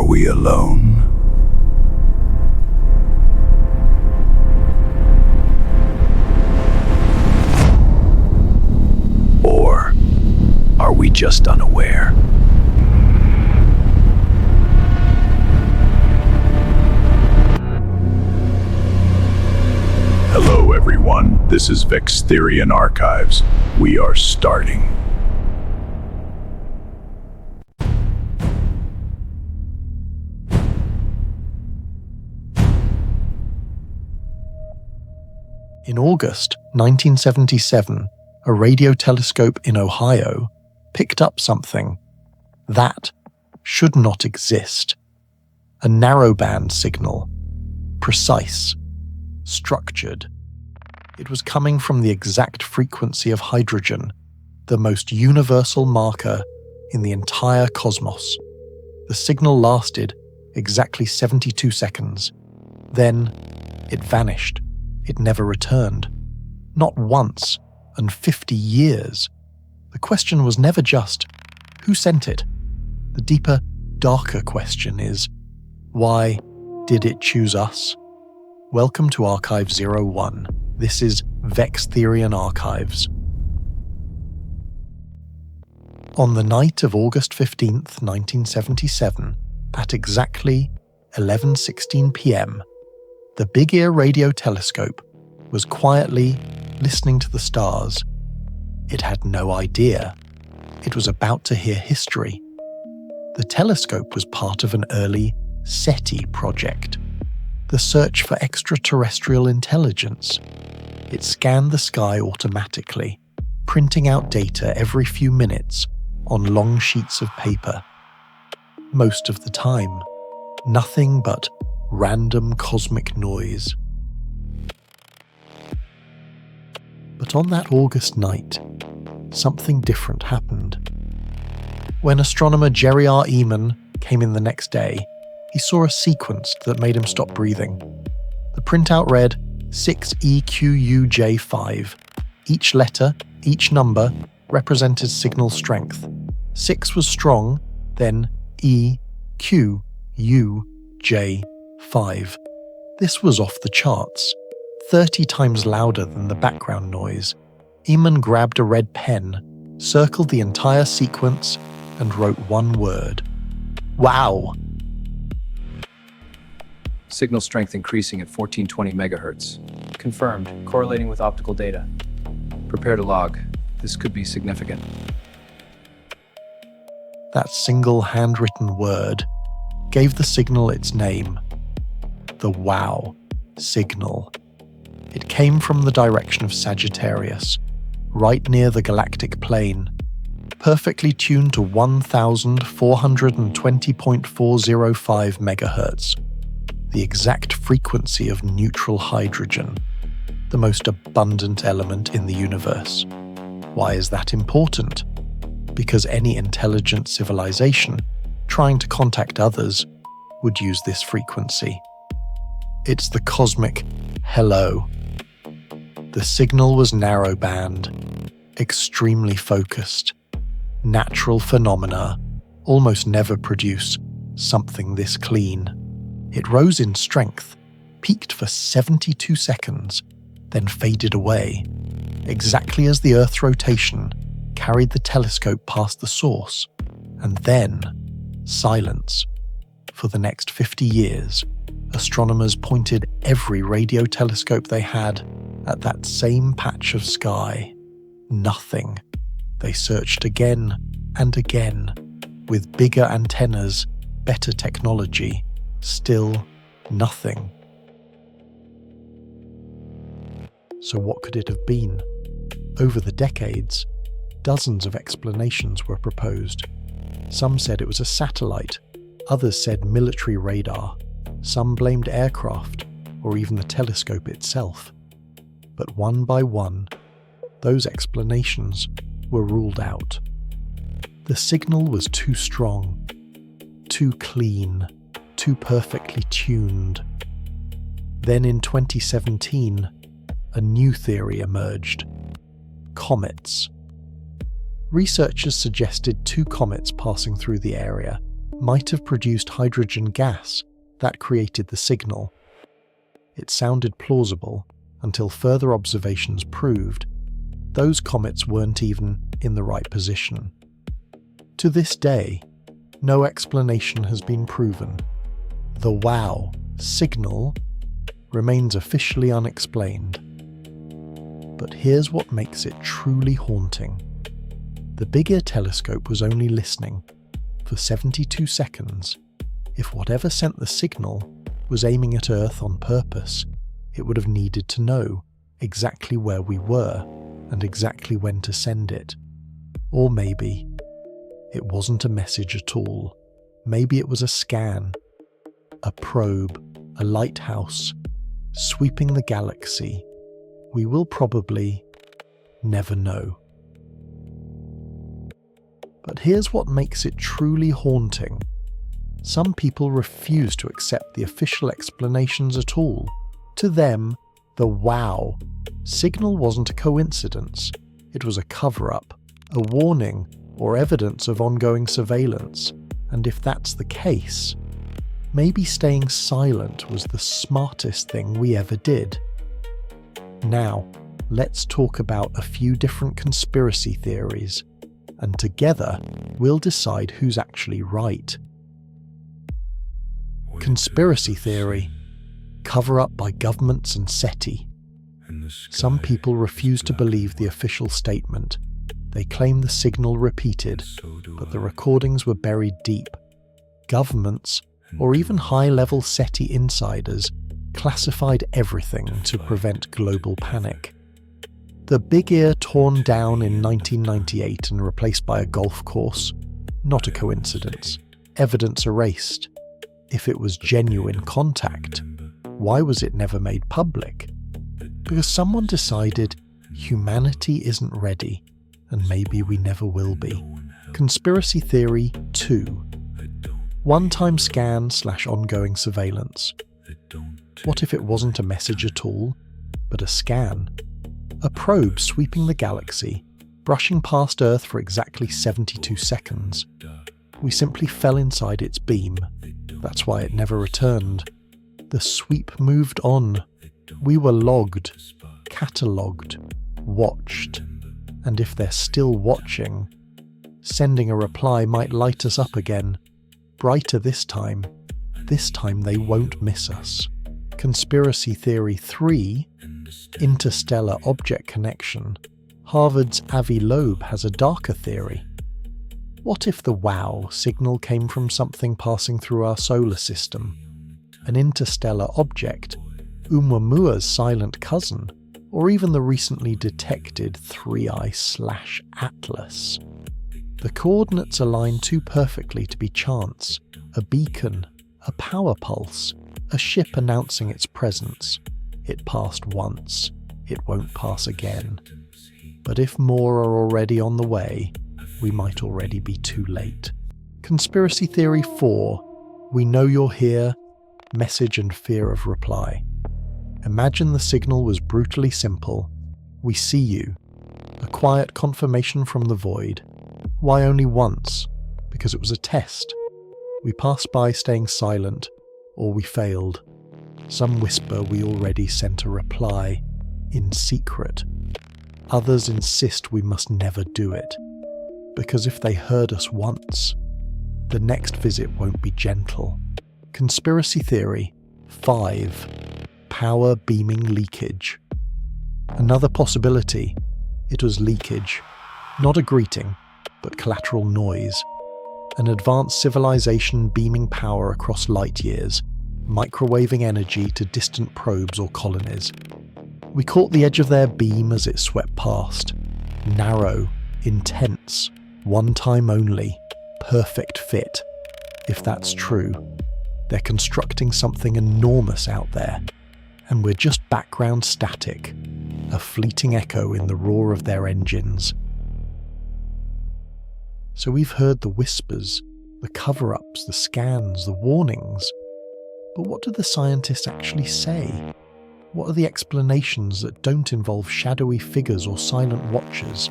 we alone? Or are we just unaware? Hello everyone, this is Vextherion Archives. We are starting. In August 1977, a radio telescope in Ohio picked up something that should not exist. A narrowband signal, precise, structured. It was coming from the exact frequency of hydrogen, the most universal marker in the entire cosmos. The signal lasted exactly 72 seconds. Then it vanished. It never returned. Not once, and 50 years. The question was never just, who sent it? The deeper, darker question is, why did it choose us? Welcome to Archive 01. This is Vextherion Archives. On the night of August 15th, 1977, at exactly 11:16 p.m., the Big Ear radio telescope was quietly listening to the stars. It had no idea. It was about to hear history. The telescope was part of an early SETI project, the search for extraterrestrial intelligence. It scanned the sky automatically, printing out data every few minutes on long sheets of paper. Most of the time, nothing but random cosmic noise. But on that August night, something different happened. When astronomer Jerry Ehman came in the next day, he saw a sequence that made him stop breathing. The printout read 6EQUJ5. Each letter, each number, represented signal strength. 6 was strong, then EQUJ5. This was off the charts, 30 times louder than the background noise. Ehman grabbed a red pen, circled the entire sequence, and wrote one word. Wow! Signal strength increasing at 1420 megahertz. Confirmed, correlating with optical data. Prepare to log. This could be significant. That single handwritten word gave the signal its name. The WOW signal. It came from the direction of Sagittarius, right near the galactic plane, perfectly tuned to 1420.405 megahertz, the exact frequency of neutral hydrogen, the most abundant element in the universe. Why is that important? Because any intelligent civilization trying to contact others would use this frequency. It's the cosmic hello. The signal was narrowband, extremely focused. Natural phenomena almost never produce something this clean. It rose in strength, peaked for 72 seconds, then faded away, exactly as the Earth's rotation carried the telescope past the source, and then silence. For the next 50 years, astronomers pointed every radio telescope they had at that same patch of sky. Nothing. They searched again and again, with bigger antennas, better technology, still nothing. So what could it have been? Over the decades, dozens of explanations were proposed. Some said it was a satellite, others said military radar, some blamed aircraft, or even the telescope itself. But one by one, those explanations were ruled out. The signal was too strong, too clean, too perfectly tuned. Then in 2017, a new theory emerged: comets. Researchers suggested 2 comets passing through the area, might have produced hydrogen gas that created the signal. It sounded plausible until further observations proved those comets weren't even in the right position. To this day, no explanation has been proven. The WOW signal remains officially unexplained. But here's what makes it truly haunting. The Big Ear telescope was only listening for 72 seconds. If whatever sent the signal was aiming at Earth on purpose, it would have needed to know exactly where we were and exactly when to send it. Or maybe it wasn't a message at all. Maybe it was a scan, a probe, a lighthouse, sweeping the galaxy. We will probably never know. But here's what makes it truly haunting. Some people refuse to accept the official explanations at all. To them, the WOW signal wasn't a coincidence. It was a cover-up, a warning, or evidence of ongoing surveillance. And if that's the case, maybe staying silent was the smartest thing we ever did. Now, let's talk about a few different conspiracy theories, and together we'll decide who's actually right. Conspiracy theory. Cover up by governments and SETI. Some people refuse to believe the official statement. They claim the signal repeated, but the recordings were buried deep. Governments, or even high-level SETI insiders, classified everything to prevent global panic. The Big Ear torn down in 1998 and replaced by a golf course? Not a coincidence. Evidence erased. If it was genuine contact, why was it never made public? Because someone decided humanity isn't ready, and maybe we never will be. Conspiracy theory 2. One-time scan/ongoing surveillance. What if it wasn't a message at all, but a scan? A probe sweeping the galaxy, brushing past Earth for exactly 72 seconds. We simply fell inside its beam. That's why it never returned. The sweep moved on. We were logged, catalogued, watched. And if they're still watching, sending a reply might light us up again. Brighter this time. This time they won't miss us. Conspiracy theory 3. Interstellar object connection. Harvard's Avi Loeb has a darker theory. What if the WOW signal came from something passing through our solar system? An interstellar object, Oumuamua's silent cousin, or even the recently detected 3I/Atlas. The coordinates align too perfectly to be chance. A beacon, a power pulse, a ship announcing its presence. It passed once, it won't pass again. But if more are already on the way, we might already be too late. Conspiracy theory 4. We know you're here. Message and fear of reply. Imagine the signal was brutally simple. We see you. A quiet confirmation from the void. Why only once? Because it was a test. We passed by staying silent, or we failed. Some whisper we already sent a reply, in secret. Others insist we must never do it. Because if they heard us once, the next visit won't be gentle. Conspiracy theory 5. Power beaming leakage. Another possibility. It was leakage. Not a greeting, but collateral noise. An advanced civilization beaming power across light years, microwaving energy to distant probes or colonies. We caught the edge of their beam as it swept past. Narrow, intense, one time only, perfect fit. If that's true, they're constructing something enormous out there, and we're just background static, a fleeting echo in the roar of their engines. So we've heard the whispers, the cover-ups, the scans, the warnings. But what do the scientists actually say? What are the explanations that don't involve shadowy figures or silent watchers?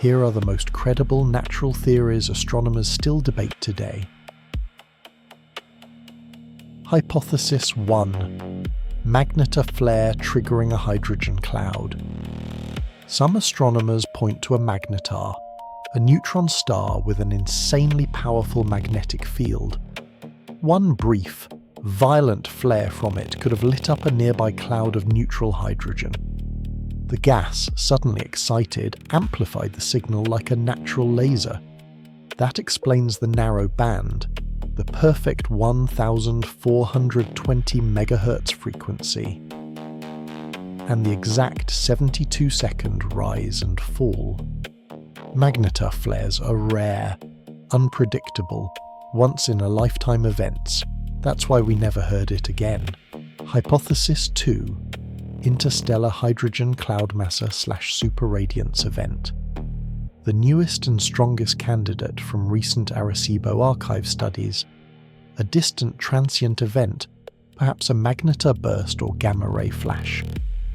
Here are the most credible natural theories astronomers still debate today. Hypothesis 1. Magnetar flare triggering a hydrogen cloud. Some astronomers point to a magnetar, a neutron star with an insanely powerful magnetic field. One brief, violent flare from it could have lit up a nearby cloud of neutral hydrogen. The gas, suddenly excited, amplified the signal like a natural laser. That explains the narrow band, the perfect 1420 MHz frequency, and the exact 72-second rise and fall. Magnetar flares are rare, unpredictable, once-in-a-lifetime events. That's why we never heard it again. Hypothesis 2. Interstellar hydrogen cloud mass/superradiance event. The newest and strongest candidate from recent Arecibo archive studies. A distant transient event, perhaps a magnetar burst or gamma-ray flash,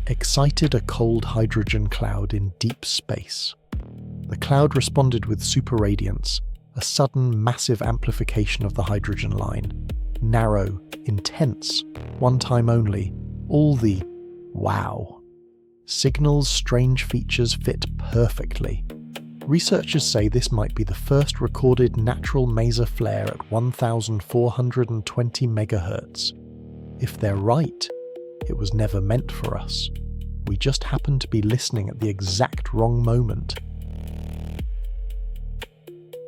excited a cold hydrogen cloud in deep space. The cloud responded with superradiance, a sudden massive amplification of the hydrogen line. Narrow, intense, one time only, all the wow. Signal's strange features fit perfectly. Researchers say this might be the first recorded natural maser flare at 1420 MHz. If they're right, it was never meant for us. We just happened to be listening at the exact wrong moment.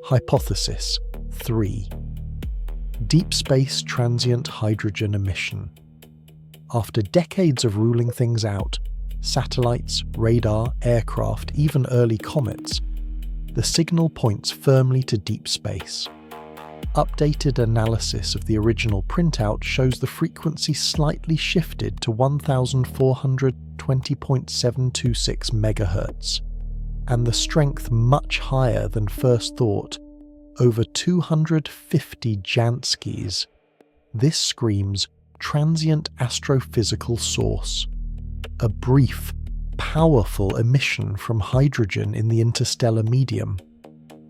Hypothesis 3. Deep space transient hydrogen emission. After decades of ruling things out, satellites, radar, aircraft, even early comets, the signal points firmly to deep space. Updated analysis of the original printout shows the frequency slightly shifted to 1420.726 MHz, and the strength much higher than first thought, over 250 Janskys. This screams transient astrophysical source, a brief, powerful emission from hydrogen in the interstellar medium.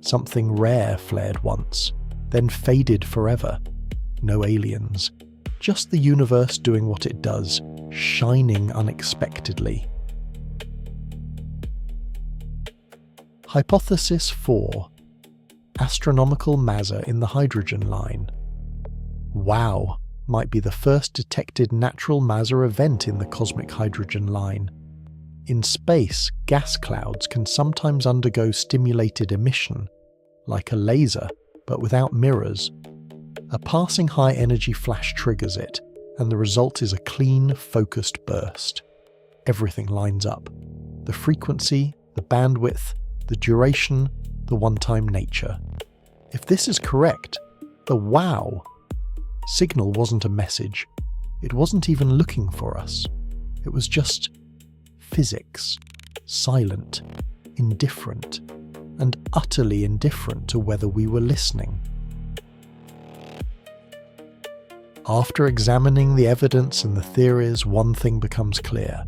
Something rare flared once, then faded forever. No aliens, just the universe doing what it does, shining unexpectedly. Hypothesis 4. Astronomical maser in the hydrogen line. Wow might be the first detected natural maser event in the cosmic hydrogen line. In space, gas clouds can sometimes undergo stimulated emission, like a laser, but without mirrors. A passing high-energy flash triggers it, and the result is a clean, focused burst. Everything lines up. The frequency, the bandwidth, the duration, the one-time nature. If this is correct, the wow signal wasn't a message. It wasn't even looking for us. It was just physics, silent, indifferent, and utterly indifferent to whether we were listening. After examining the evidence and the theories, one thing becomes clear.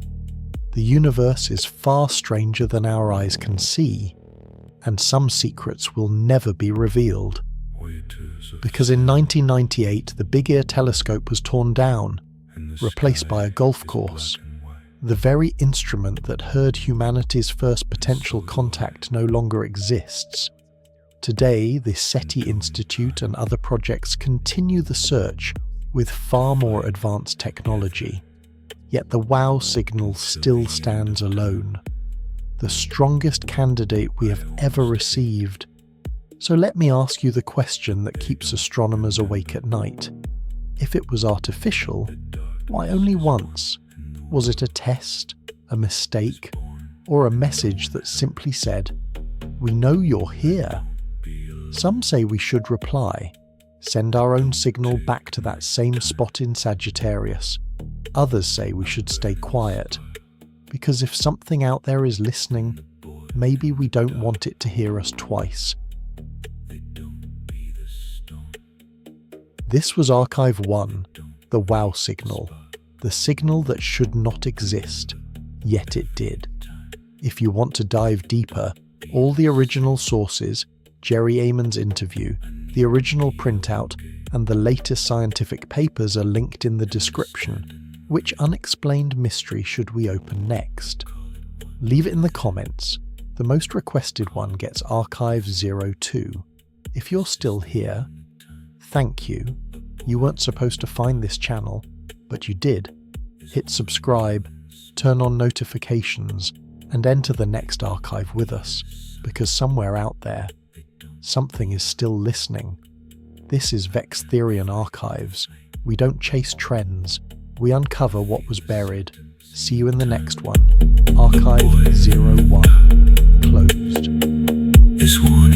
The universe is far stranger than our eyes can see, and some secrets will never be revealed. Because in 1998, the Big Ear telescope was torn down, replaced by a golf course. The very instrument that heard humanity's first potential contact no longer exists. Today, the SETI Institute and other projects continue the search with far more advanced technology. Yet the WOW signal still stands alone, the strongest candidate we have ever received. So let me ask you the question that keeps astronomers awake at night. If it was artificial, why only once? Was it a test, a mistake, or a message that simply said, "We know you're here"? Some say we should reply, send our own signal back to that same spot in Sagittarius. Others say we should stay quiet, because if something out there is listening, maybe we don't want it to hear us twice. This was Archive 1, the WOW signal, the signal that should not exist, yet it did. If you want to dive deeper, all the original sources, Jerry Ehman's interview, the original printout, and the latest scientific papers are linked in the description. Which unexplained mystery should we open next? Leave it in the comments. The most requested one gets Archive 02. If you're still here, thank you. You weren't supposed to find this channel, but you did. Hit subscribe, turn on notifications, and enter the next archive with us, because somewhere out there, something is still listening. This is Vextherion Archives. We don't chase trends, we uncover what was buried. See you in the next one. Archive 01 closed. This one